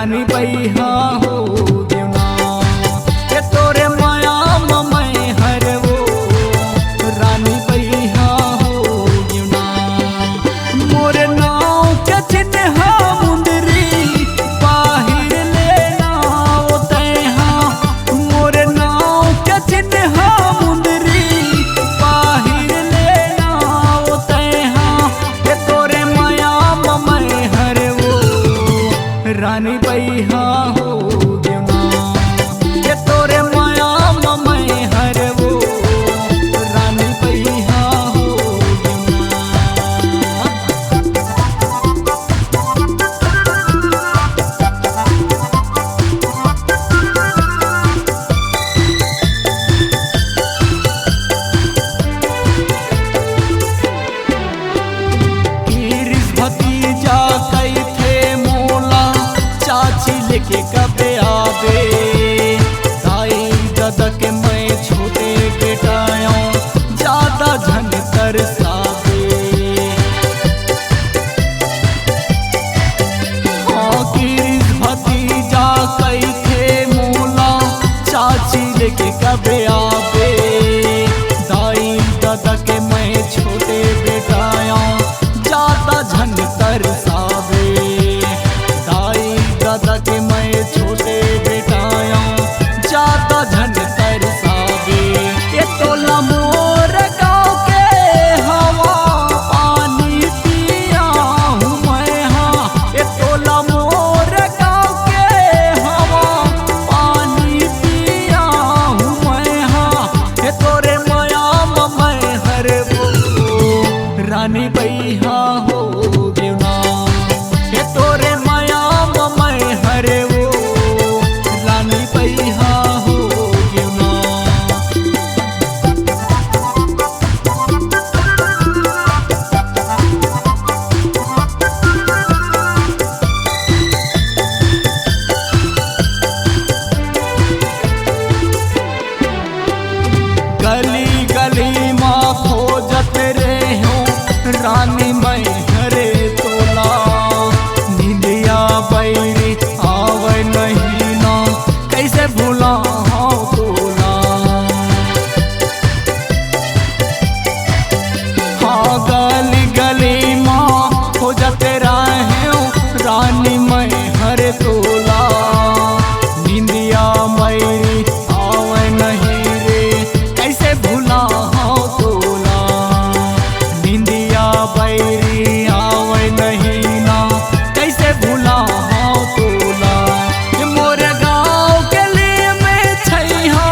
रानी बैहा हो देवना ये तोरे माया मैं हर वो रानी बैहा हो देवना मोरे नाव के चिन्हा मुंदरी बाहिर लेना होते हाँ मोरे नाव के चिन्हा मुंदरी बाहिर लेना होते हाँ ये तोरे माया मैं हर वो रानी बैहा हो देवना ये तोरे माया मैं हर वो रानी बैहा हो देवना गिरिश भतीजा कई थे मोला चाची लेके कबे आवे दाई दादा के मैं छोटे बेटाया ज्यादा झन तरसावे हाँ गिरिश भतीजा कई थे मोला चाची लेके कबे आवे दाई दादा के मैं छोटे बेटाया ज्यादा झन तरसावे दाई दादा के मैं छोटे बेटाया ज्यादा झन तरसावे ये तोला मोर गाँव के हवा पानी पिया हूँ मैं हाँ ये तोला मोर गाँव के हवा पानी पिया हूँ मैं हाँ ये तोरे माया मैं हर वो रानी बैहा हो देवना ये तोरे माया मैं हर वो रानी बैहा हो देवना गली गली माँ खोजत रहे हो रानी मैं हरे तोला निंदिया बैरी आवे नहीं ना कैसे भूला हाँ तोला हाँ गली गली माँ खोजत रहे हो रानी मैं हरे तोला निंदिया बैरी आवे नहीं रे कैसे भूला हाँ तोला निंदिया बैरी आवे नहीं ना कैसे भूला हाँ तोला ये मोरे गाँव के लिए मैं छैहा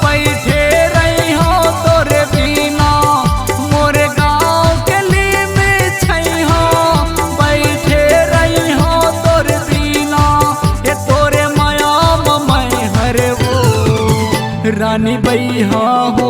बैठे रही हाँ तोरे बिना मोरे गाँव के लिए मैं छैहा बैठे रही हाँ तोरे बिना ये तोरे माया मैं हर वो रानी बैहा हो